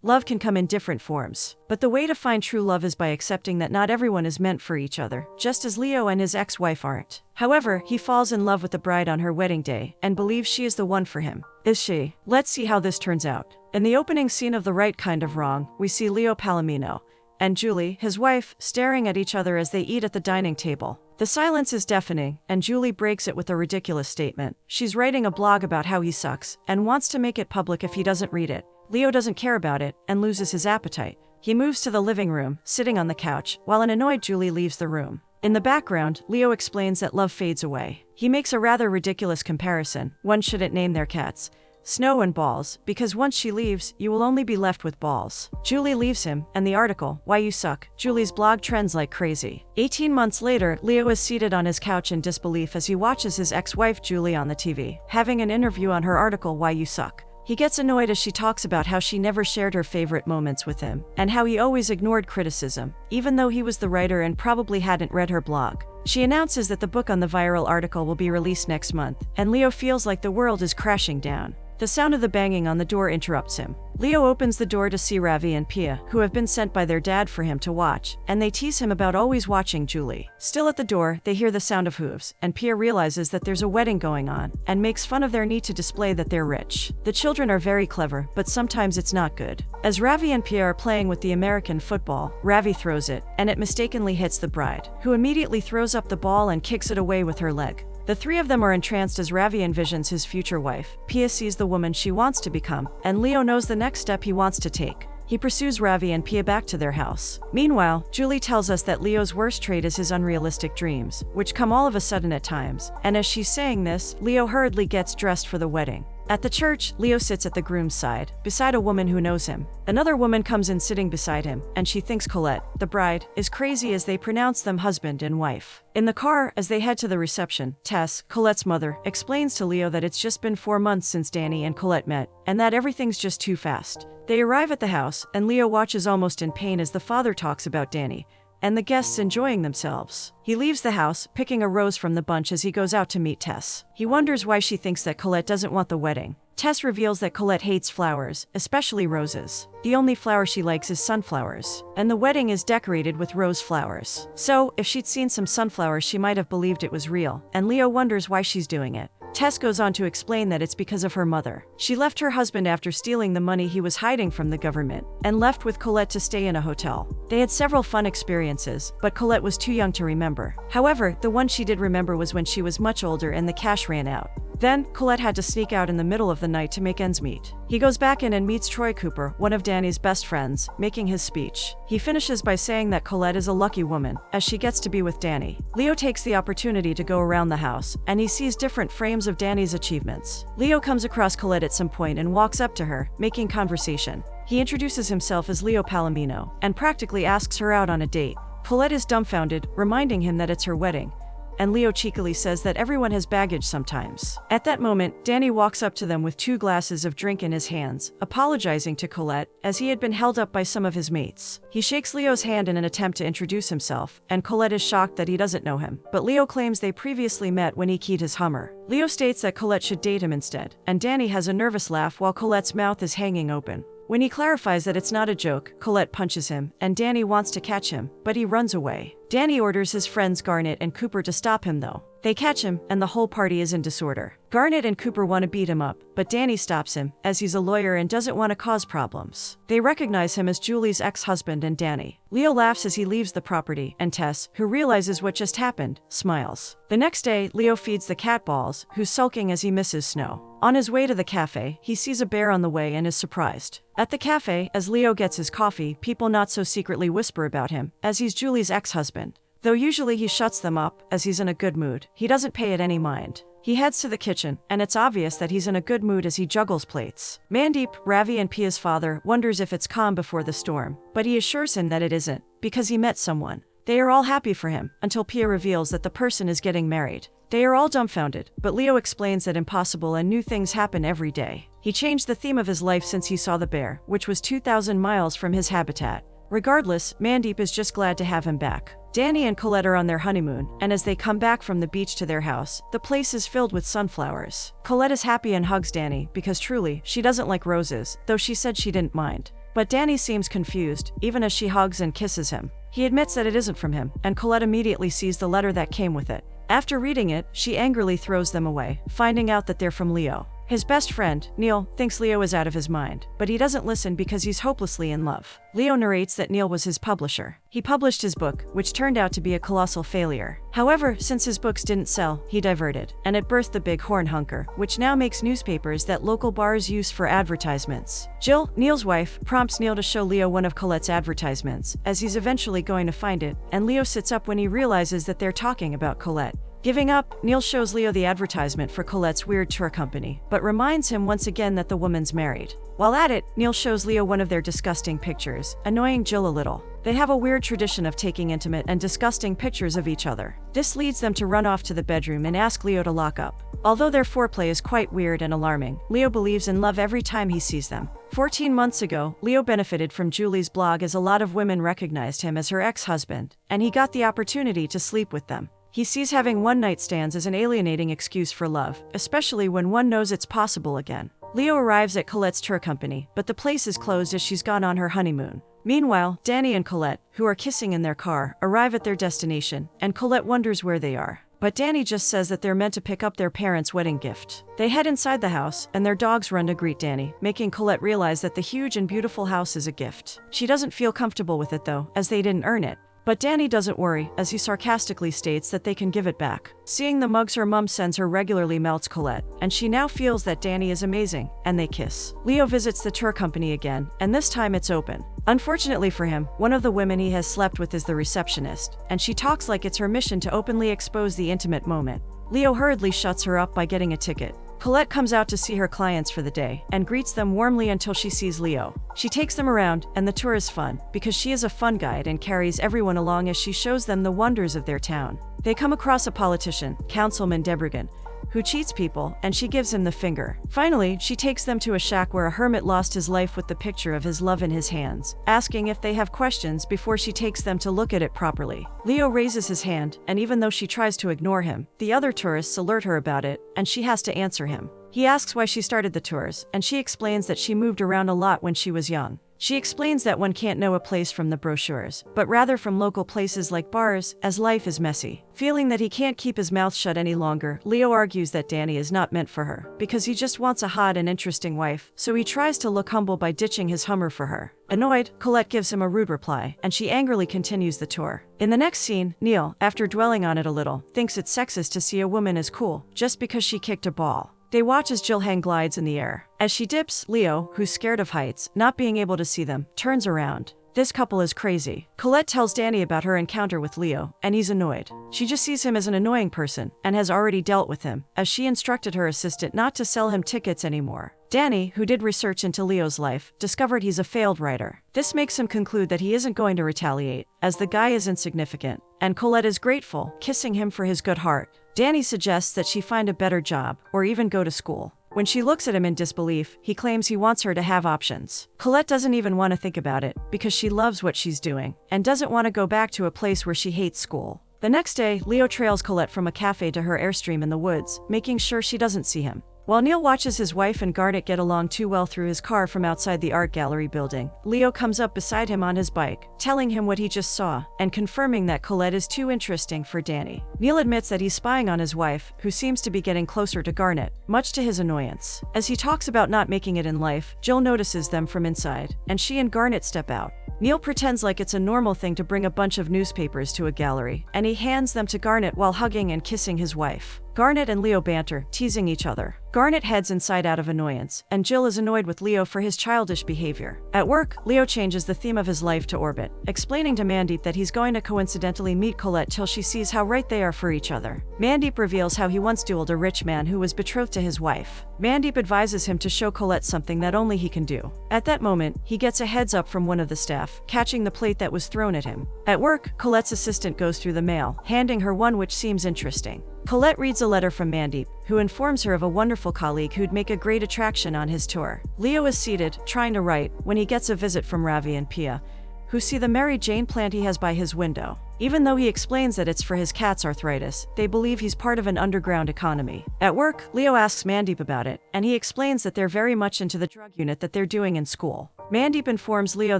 love can come in different forms. But the way to find true love is by accepting that not everyone is meant for each other, just as Leo and his ex-wife aren't. However, he falls in love with the bride on her wedding day and believes she is the one for him. Is she? Let's see how this turns out. In the opening scene of The Right Kind of Wrong, we see Leo Palomino and Julie, his wife, staring at each other as they eat at the dining table. The silence is deafening, and Julie breaks it with a ridiculous statement. She's writing a blog about how he sucks and wants to make it public if he doesn't read it. Leo doesn't care about it and loses his appetite. He moves to the living room, sitting on the couch, while an annoyed Julie leaves the room. In the background, Leo explains that love fades away. He makes a rather ridiculous comparison. One shouldn't name their cats Snow and Balls, because once she leaves, you will only be left with balls. Julie leaves him, and the article, Why You Suck, Julie's blog trends like crazy. 18 months later, Leo is seated on his couch in disbelief as he watches his ex-wife Julie on the TV, having an interview on her article Why You Suck. He gets annoyed as she talks about how she never shared her favorite moments with him, and how he always ignored criticism, even though he was the writer and probably hadn't read her blog. She announces that the book on the viral article will be released next month, and Leo feels like the world is crashing down. The sound of the banging on the door interrupts him. Leo opens the door to see Ravi and Pia, who have been sent by their dad for him to watch, and they tease him about always watching Julie. Still at the door, they hear the sound of hooves, and Pia realizes that there's a wedding going on, and makes fun of their need to display that they're rich. The children are very clever, but sometimes it's not good. As Ravi and Pia are playing with the American football, Ravi throws it, and it mistakenly hits the bride, who immediately throws up the ball and kicks it away with her leg. The three of them are entranced as Ravi envisions his future wife. Pia sees the woman she wants to become, and Leo knows the next step he wants to take. He pursues Ravi and Pia back to their house. Meanwhile, Julie tells us that Leo's worst trait is his unrealistic dreams, which come all of a sudden at times, and as she's saying this, Leo hurriedly gets dressed for the wedding. At the church, Leo sits at the groom's side, beside a woman who knows him. Another woman comes in sitting beside him, and she thinks Colette, the bride, is crazy as they pronounce them husband and wife. In the car, as they head to the reception, Tess, Colette's mother, explains to Leo that it's just been 4 months since Danny and Colette met, and that everything's just too fast. They arrive at the house, and Leo watches almost in pain as the father talks about Danny, and the guests enjoying themselves. He leaves the house, picking a rose from the bunch as he goes out to meet Tess. He wonders why she thinks that Colette doesn't want the wedding. Tess reveals that Colette hates flowers, especially roses. The only flower she likes is sunflowers, and the wedding is decorated with rose flowers. So, if she'd seen some sunflowers, she might have believed it was real, and Leo wonders why she's doing it. Tess goes on to explain that it's because of her mother. She left her husband after stealing the money he was hiding from the government, and left with Colette to stay in a hotel. They had several fun experiences, but Colette was too young to remember. However, the one she did remember was when she was much older and the cash ran out. Then, Colette had to sneak out in the middle of the night to make ends meet. He goes back in and meets Troy Cooper, one of Danny's best friends, making his speech. He finishes by saying that Colette is a lucky woman, as she gets to be with Danny. Leo takes the opportunity to go around the house, and he sees different frames of Danny's achievements. Leo comes across Colette at some point and walks up to her, making conversation. He introduces himself as Leo Palomino, and practically asks her out on a date. Colette is dumbfounded, reminding him that it's her wedding, and Leo cheekily says that everyone has baggage sometimes. At that moment, Danny walks up to them with 2 glasses of drink in his hands, apologizing to Colette, as he had been held up by some of his mates. He shakes Leo's hand in an attempt to introduce himself, and Colette is shocked that he doesn't know him, but Leo claims they previously met when he keyed his Hummer. Leo states that Colette should date him instead, and Danny has a nervous laugh while Colette's mouth is hanging open. When he clarifies that it's not a joke, Colette punches him, and Danny wants to catch him, but he runs away. Danny orders his friends Garnet and Cooper to stop him though. They catch him, and the whole party is in disorder. Garnet and Cooper want to beat him up, but Danny stops him, as he's a lawyer and doesn't want to cause problems. They recognize him as Julie's ex-husband and Danny. Leo laughs as he leaves the property, and Tess, who realizes what just happened, smiles. The next day, Leo feeds the cat Balls, who's sulking as he misses Snow. On his way to the cafe, he sees a bear on the way and is surprised. At the cafe, as Leo gets his coffee, people not so secretly whisper about him, as he's Julie's ex-husband. Though usually he shuts them up, as he's in a good mood, he doesn't pay it any mind. He heads to the kitchen, and it's obvious that he's in a good mood as he juggles plates. Mandeep, Ravi and Pia's father, wonders if it's calm before the storm, but he assures him that it isn't, because he met someone. They are all happy for him, until Pia reveals that the person is getting married. They are all dumbfounded, but Leo explains that impossible and new things happen every day. He changed the theme of his life since he saw the bear, which was 2,000 miles from his habitat. Regardless, Mandeep is just glad to have him back. Danny and Colette are on their honeymoon, and as they come back from the beach to their house, the place is filled with sunflowers. Colette is happy and hugs Danny, because truly, she doesn't like roses, though she said she didn't mind. But Danny seems confused, even as she hugs and kisses him. He admits that it isn't from him, and Colette immediately sees the letter that came with it. After reading it, she angrily throws them away, finding out that they're from Leo. His best friend, Neil, thinks Leo is out of his mind, but he doesn't listen because he's hopelessly in love. Leo narrates that Neil was his publisher. He published his book, which turned out to be a colossal failure. However, since his books didn't sell, he diverted, and it birthed the Big Horn Hunker, which now makes newspapers that local bars use for advertisements. Jill, Neil's wife, prompts Neil to show Leo one of Colette's advertisements, as he's eventually going to find it, and Leo sits up when he realizes that they're talking about Colette. Giving up, Neil shows Leo the advertisement for Colette's weird tour company, but reminds him once again that the woman's married. While at it, Neil shows Leo one of their disgusting pictures, annoying Jill a little. They have a weird tradition of taking intimate and disgusting pictures of each other. This leads them to run off to the bedroom and ask Leo to lock up. Although their foreplay is quite weird and alarming, Leo believes in love every time he sees them. 14 months ago, Leo benefited from Julie's blog as a lot of women recognized him as her ex-husband, and he got the opportunity to sleep with them. He sees having one-night stands as an alienating excuse for love, especially when one knows it's possible again. Leo arrives at Colette's tour company, but the place is closed as she's gone on her honeymoon. Meanwhile, Danny and Colette, who are kissing in their car, arrive at their destination, and Colette wonders where they are. But Danny just says that they're meant to pick up their parents' wedding gift. They head inside the house, and their dogs run to greet Danny, making Colette realize that the huge and beautiful house is a gift. She doesn't feel comfortable with it though, as they didn't earn it. But Danny doesn't worry, as he sarcastically states that they can give it back. Seeing the mugs her mum sends her regularly melts Colette, and she now feels that Danny is amazing, and they kiss. Leo visits the tour company again, and this time it's open. Unfortunately for him, one of the women he has slept with is the receptionist, and she talks like it's her mission to openly expose the intimate moment. Leo hurriedly shuts her up by getting a ticket. Colette comes out to see her clients for the day and greets them warmly until she sees Leo. She takes them around, and the tour is fun because she is a fun guide and carries everyone along as she shows them the wonders of their town. They come across a politician, Councilman Debregan, who cheats people, and she gives him the finger. Finally, she takes them to a shack where a hermit lost his life with the picture of his love in his hands, asking if they have questions before she takes them to look at it properly. Leo raises his hand, and even though she tries to ignore him, the other tourists alert her about it, and she has to answer him. He asks why she started the tours, and she explains that she moved around a lot when she was young. She explains that one can't know a place from the brochures, but rather from local places like bars, as life is messy. Feeling that he can't keep his mouth shut any longer, Leo argues that Danny is not meant for her, because he just wants a hot and interesting wife, so he tries to look humble by ditching his Hummer for her. Annoyed, Colette gives him a rude reply, and she angrily continues the tour. In the next scene, Neil, after dwelling on it a little, thinks it's sexist to see a woman as cool, just because she kicked a ball. They watch as Jill hang glides in the air. As she dips, Leo, who's scared of heights, not being able to see them, turns around. This couple is crazy. Colette tells Danny about her encounter with Leo, and he's annoyed. She just sees him as an annoying person, and has already dealt with him, as she instructed her assistant not to sell him tickets anymore. Danny, who did research into Leo's life, discovered he's a failed writer. This makes him conclude that he isn't going to retaliate, as the guy is insignificant, and Colette is grateful, kissing him for his good heart. Danny suggests that she find a better job, or even go to school. When she looks at him in disbelief, he claims he wants her to have options. Colette doesn't even want to think about it, because she loves what she's doing, and doesn't want to go back to a place where she hates school. The next day, Leo trails Colette from a cafe to her Airstream in the woods, making sure she doesn't see him. While Neil watches his wife and Garnet get along too well through his car from outside the art gallery building, Leo comes up beside him on his bike, telling him what he just saw, and confirming that Colette is too interesting for Danny. Neil admits that he's spying on his wife, who seems to be getting closer to Garnet, much to his annoyance. As he talks about not making it in life, Jill notices them from inside, and she and Garnet step out. Neil pretends like it's a normal thing to bring a bunch of newspapers to a gallery, and he hands them to Garnet while hugging and kissing his wife. Garnet and Leo banter, teasing each other. Garnet heads inside out of annoyance, and Jill is annoyed with Leo for his childish behavior. At work, Leo changes the theme of his life to orbit, explaining to Mandeep that he's going to coincidentally meet Colette till she sees how right they are for each other. Mandeep reveals how he once dueled a rich man who was betrothed to his wife. Mandeep advises him to show Colette something that only he can do. At that moment, he gets a heads up from one of the staff, catching the plate that was thrown at him. At work, Colette's assistant goes through the mail, handing her one which seems interesting. Colette reads a letter from Mandeep, who informs her of a wonderful colleague who'd make a great attraction on his tour. Leo is seated, trying to write, when he gets a visit from Ravi and Pia, who see the Mary Jane plant he has by his window. Even though he explains that it's for his cat's arthritis, they believe he's part of an underground economy. At work, Leo asks Mandeep about it, and he explains that they're very much into the drug unit that they're doing in school. Mandeep informs Leo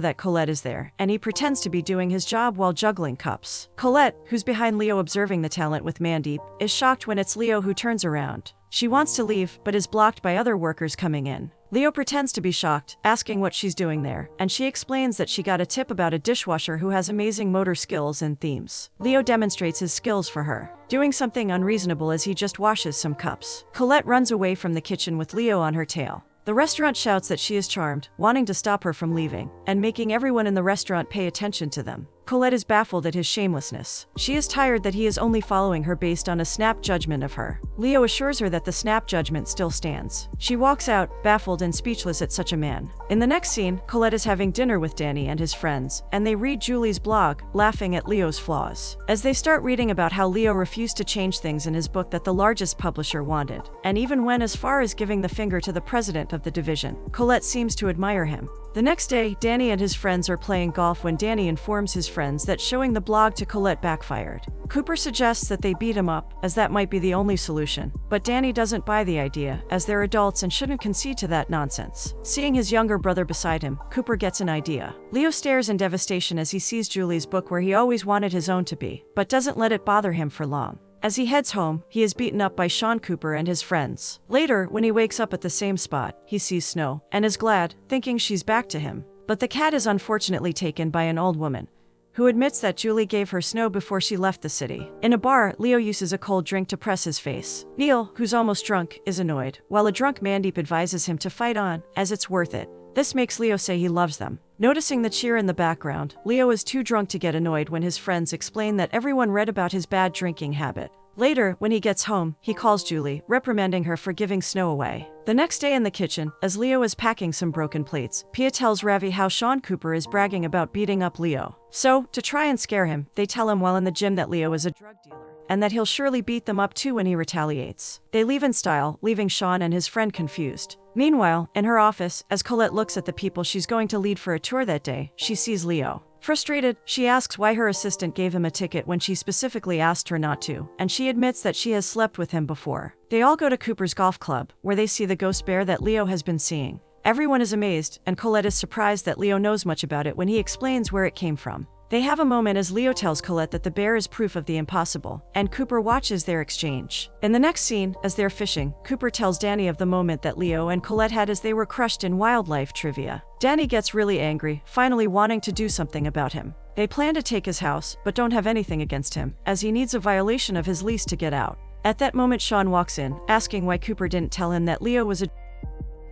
that Colette is there, and he pretends to be doing his job while juggling cups. Colette, who's behind Leo observing the talent with Mandeep, is shocked when it's Leo who turns around. She wants to leave, but is blocked by other workers coming in. Leo pretends to be shocked, asking what she's doing there, and she explains that she got a tip about a dishwasher who has amazing motor skills and themes. Leo demonstrates his skills for her, doing something unreasonable as he just washes some cups. Colette runs away from the kitchen with Leo on her tail. The restaurant shouts that she is charmed, wanting to stop her from leaving, and making everyone in the restaurant pay attention to them. Colette is baffled at his shamelessness. She is tired that he is only following her based on a snap judgment of her. Leo assures her that the snap judgment still stands. She walks out, baffled and speechless at such a man. In the next scene, Colette is having dinner with Danny and his friends, and they read Julie's blog, laughing at Leo's flaws. As they start reading about how Leo refused to change things in his book that the largest publisher wanted, and even went as far as giving the finger to the president of the division, Colette seems to admire him. The next day, Danny and his friends are playing golf when Danny informs his friends that showing the blog to Colette backfired. Cooper suggests that they beat him up, as that might be the only solution, but Danny doesn't buy the idea, as they're adults and shouldn't concede to that nonsense. Seeing his younger brother beside him, Cooper gets an idea. Leo stares in devastation as he sees Julie's book where he always wanted his own to be, but doesn't let it bother him for long. As he heads home, he is beaten up by Sean Cooper and his friends. Later, when he wakes up at the same spot, he sees Snow, and is glad, thinking she's back to him. But the cat is unfortunately taken by an old woman, who admits that Julie gave her Snow before she left the city. In a bar, Leo uses a cold drink to press his face. Neil, who's almost drunk, is annoyed, while a drunk Mandeep advises him to fight on, as it's worth it. This makes Leo say he loves them. Noticing the cheer in the background, Leo is too drunk to get annoyed when his friends explain that everyone read about his bad drinking habit. Later, when he gets home, he calls Julie, reprimanding her for giving Snow away. The next day in the kitchen, as Leo is packing some broken plates, Pia tells Ravi how Sean Cooper is bragging about beating up Leo. So, to try and scare him, they tell him while in the gym that Leo is a drug dealer, and that he'll surely beat them up too when he retaliates. They leave in style, leaving Sean and his friend confused. Meanwhile, in her office, as Colette looks at the people she's going to lead for a tour that day, she sees Leo. Frustrated, she asks why her assistant gave him a ticket when she specifically asked her not to, and she admits that she has slept with him before. They all go to Cooper's golf club, where they see the ghost bear that Leo has been seeing. Everyone is amazed, and Colette is surprised that Leo knows much about it when he explains where it came from. They have a moment as Leo tells Colette that the bear is proof of the impossible, and Cooper watches their exchange. In the next scene, as they're fishing, Cooper tells Danny of the moment that Leo and Colette had as they were crushed in wildlife trivia. Danny gets really angry, finally wanting to do something about him. They plan to take his house, but don't have anything against him, as he needs a violation of his lease to get out. At that moment, Sean walks in, asking why Cooper didn't tell him that Leo was a...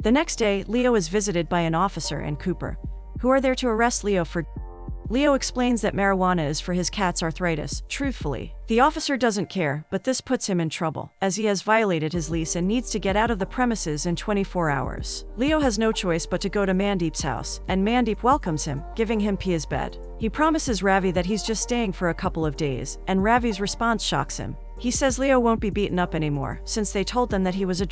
The next day, Leo is visited by an officer and Cooper, who are there to arrest Leo for... Leo explains that marijuana is for his cat's arthritis, truthfully. The officer doesn't care, but this puts him in trouble, as he has violated his lease and needs to get out of the premises in 24 hours. Leo has no choice but to go to Mandeep's house, and Mandeep welcomes him, giving him Pia's bed. He promises Ravi that he's just staying for a couple of days, and Ravi's response shocks him. He says Leo won't be beaten up anymore, since they told them that he was a...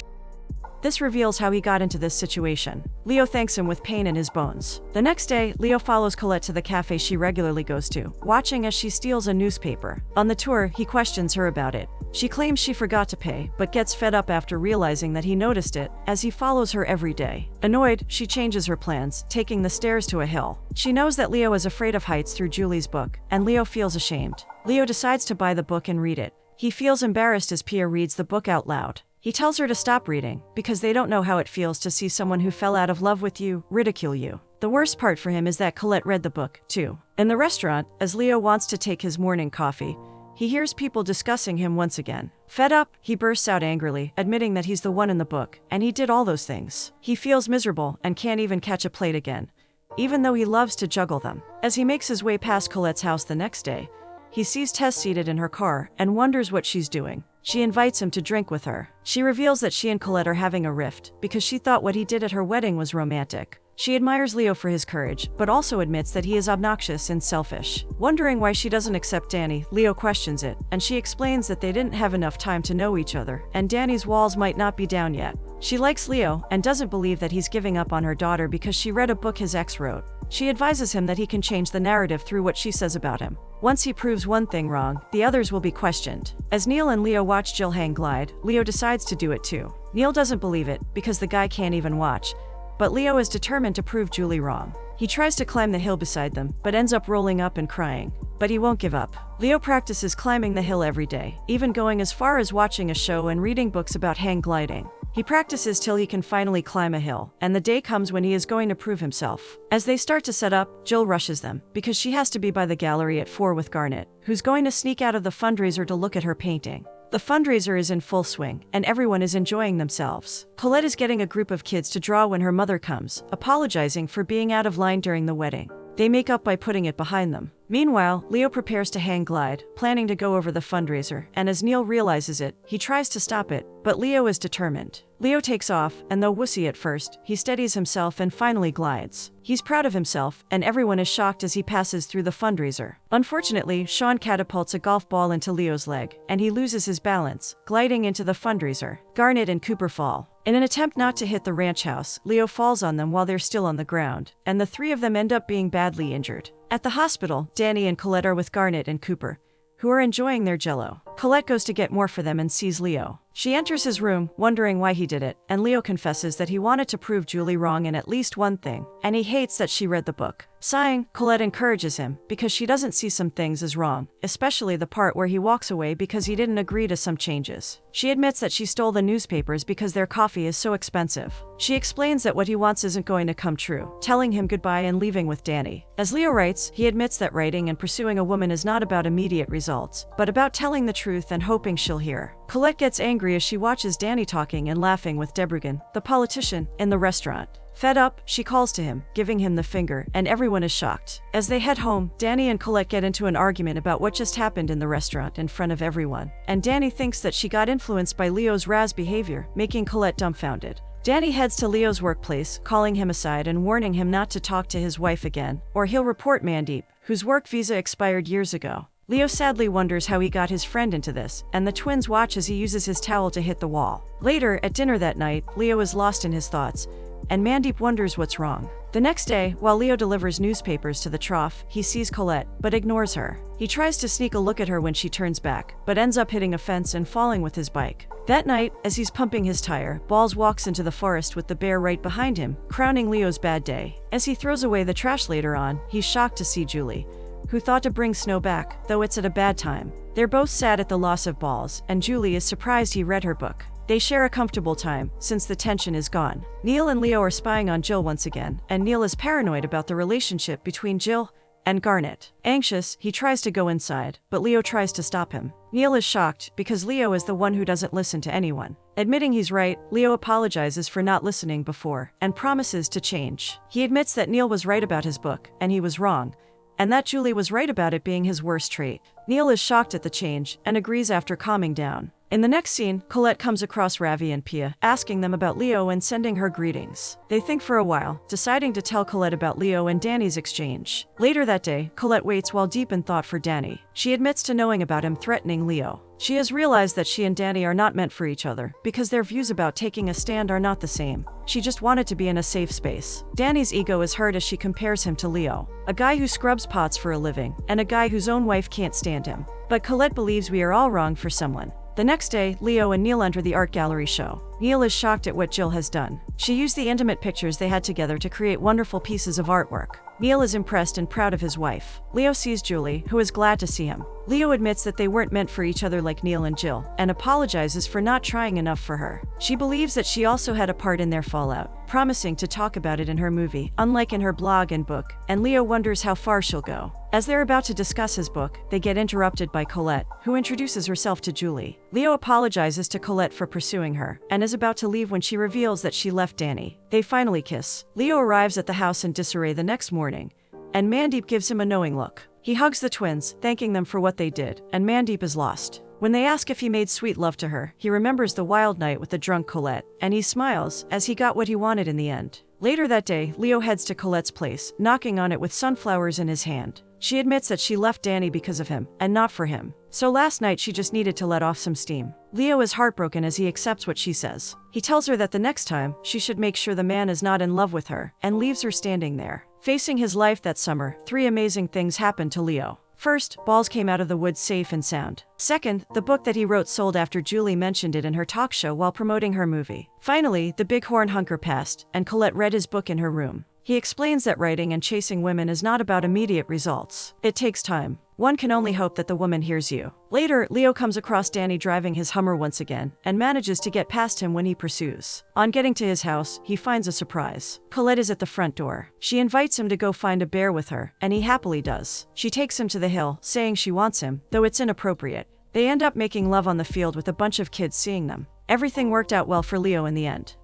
This reveals how he got into this situation. Leo thanks him with pain in his bones. The next day, Leo follows Colette to the cafe she regularly goes to, watching as she steals a newspaper. On the tour, he questions her about it. She claims she forgot to pay, but gets fed up after realizing that he noticed it, as he follows her every day. Annoyed, she changes her plans, taking the stairs to a hill. She knows that Leo is afraid of heights through Julie's book, and Leo feels ashamed. Leo decides to buy the book and read it. He feels embarrassed as Pia reads the book out loud. He tells her to stop reading, because they don't know how it feels to see someone who fell out of love with you ridicule you. The worst part for him is that Colette read the book, too. In the restaurant, as Leo wants to take his morning coffee, he hears people discussing him once again. Fed up, he bursts out angrily, admitting that he's the one in the book, and he did all those things. He feels miserable and can't even catch a plate again, even though he loves to juggle them. As he makes his way past Colette's house the next day, he sees Tess seated in her car and wonders what she's doing. She invites him to drink with her. She reveals that she and Colette are having a rift, because she thought what he did at her wedding was romantic. She admires Leo for his courage, but also admits that he is obnoxious and selfish. Wondering why she doesn't accept Danny, Leo questions it, and she explains that they didn't have enough time to know each other, and Danny's walls might not be down yet. She likes Leo, and doesn't believe that he's giving up on her daughter because she read a book his ex wrote. She advises him that he can change the narrative through what she says about him. Once he proves one thing wrong, the others will be questioned. As Neil and Leo watch Jill hang glide, Leo decides to do it too. Neil doesn't believe it, because the guy can't even watch, but Leo is determined to prove Julie wrong. He tries to climb the hill beside them, but ends up rolling up and crying. But he won't give up. Leo practices climbing the hill every day, even going as far as watching a show and reading books about hang gliding. He practices till he can finally climb a hill, and the day comes when he is going to prove himself. As they start to set up, Jill rushes them, because she has to be by the gallery at 4 with Garnet, who's going to sneak out of the fundraiser to look at her painting. The fundraiser is in full swing, and everyone is enjoying themselves. Colette is getting a group of kids to draw when her mother comes, apologizing for being out of line during the wedding. They make up by putting it behind them. Meanwhile, Leo prepares to hang glide, planning to go over the fundraiser, and as Neil realizes it, he tries to stop it, but Leo is determined. Leo takes off, and though wussy at first, he steadies himself and finally glides. He's proud of himself, and everyone is shocked as he passes through the fundraiser. Unfortunately, Sean catapults a golf ball into Leo's leg, and he loses his balance, gliding into the fundraiser. Garnet and Cooper fall. In an attempt not to hit the ranch house, Leo falls on them while they're still on the ground, and the three of them end up being badly injured. At the hospital, Danny and Colette are with Garnet and Cooper, who are enjoying their jello. Colette goes to get more for them and sees Leo. She enters his room, wondering why he did it, and Leo confesses that he wanted to prove Julie wrong in at least one thing, and he hates that she read the book. Sighing, Colette encourages him, because she doesn't see some things as wrong, especially the part where he walks away because he didn't agree to some changes. She admits that she stole the newspapers because their coffee is so expensive. She explains that what he wants isn't going to come true, telling him goodbye and leaving with Danny. As Leo writes, he admits that writing and pursuing a woman is not about immediate results, but about telling the truth and hoping she'll hear. Colette gets angry as she watches Danny talking and laughing with Debrugen, the politician, in the restaurant. Fed up, she calls to him, giving him the finger, and everyone is shocked. As they head home, Danny and Colette get into an argument about what just happened in the restaurant in front of everyone, and Danny thinks that she got influenced by Leo's Raz behavior, making Colette dumbfounded. Danny heads to Leo's workplace, calling him aside and warning him not to talk to his wife again, or he'll report Mandeep, whose work visa expired years ago. Leo sadly wonders how he got his friend into this, and the twins watch as he uses his towel to hit the wall. Later, at dinner that night, Leo is lost in his thoughts, and Mandeep wonders what's wrong. The next day, while Leo delivers newspapers to the trough, he sees Colette, but ignores her. He tries to sneak a look at her when she turns back, but ends up hitting a fence and falling with his bike. That night, as he's pumping his tire, Balls walks into the forest with the bear right behind him, crowning Leo's bad day. As he throws away the trash later on, he's shocked to see Julie, who thought to bring Snow back, though it's at a bad time. They're both sad at the loss of Balls, and Julie is surprised he read her book. They share a comfortable time, since the tension is gone. Neil and Leo are spying on Jill once again, and Neil is paranoid about the relationship between Jill and Garnet. Anxious, he tries to go inside, but Leo tries to stop him. Neil is shocked, because Leo is the one who doesn't listen to anyone. Admitting he's right, Leo apologizes for not listening before, and promises to change. He admits that Neil was right about his book, and he was wrong, and that Julie was right about it being his worst trait. Neil is shocked at the change, and agrees after calming down. In the next scene, Colette comes across Ravi and Pia, asking them about Leo and sending her greetings. They think for a while, deciding to tell Colette about Leo and Danny's exchange. Later that day, Colette waits while deep in thought for Danny. She admits to knowing about him threatening Leo. She has realized that she and Danny are not meant for each other, because their views about taking a stand are not the same. She just wanted to be in a safe space. Danny's ego is hurt as she compares him to Leo, a guy who scrubs pots for a living, and a guy whose own wife can't stand him. But Colette believes we are all wrong for someone. The next day, Leo and Neil enter the art gallery show. Neil is shocked at what Jill has done. She used the intimate pictures they had together to create wonderful pieces of artwork. Neil is impressed and proud of his wife. Leo sees Julie, who is glad to see him. Leo admits that they weren't meant for each other like Neil and Jill, and apologizes for not trying enough for her. She believes that she also had a part in their fallout, promising to talk about it in her movie, unlike in her blog and book, and Leo wonders how far she'll go. As they're about to discuss his book, they get interrupted by Colette, who introduces herself to Julie. Leo apologizes to Colette for pursuing her, and is about to leave when she reveals that she left Danny. They finally kiss. Leo arrives at the house in disarray the next morning, and Mandeep gives him a knowing look. He hugs the twins, thanking them for what they did, and Mandeep is lost. When they ask if he made sweet love to her, he remembers the wild night with the drunk Colette, and he smiles, as he got what he wanted in the end. Later that day, Leo heads to Colette's place, knocking on it with sunflowers in his hand. She admits that she left Danny because of him, and not for him. So last night she just needed to let off some steam. Leo is heartbroken as he accepts what she says. He tells her that the next time, she should make sure the man is not in love with her, and leaves her standing there. Facing his life that summer, 3 amazing things happened to Leo. First, balls came out of the woods safe and sound. Second, the book that he wrote sold after Julie mentioned it in her talk show while promoting her movie. Finally, the bighorn hunker passed, and Colette read his book in her room. He explains that writing and chasing women is not about immediate results. It takes time. One can only hope that the woman hears you. Later, Leo comes across Danny driving his Hummer once again, and manages to get past him when he pursues. On getting to his house, he finds a surprise. Colette is at the front door. She invites him to go find a bear with her, and he happily does. She takes him to the hill, saying she wants him, though it's inappropriate. They end up making love on the field with a bunch of kids seeing them. Everything worked out well for Leo in the end.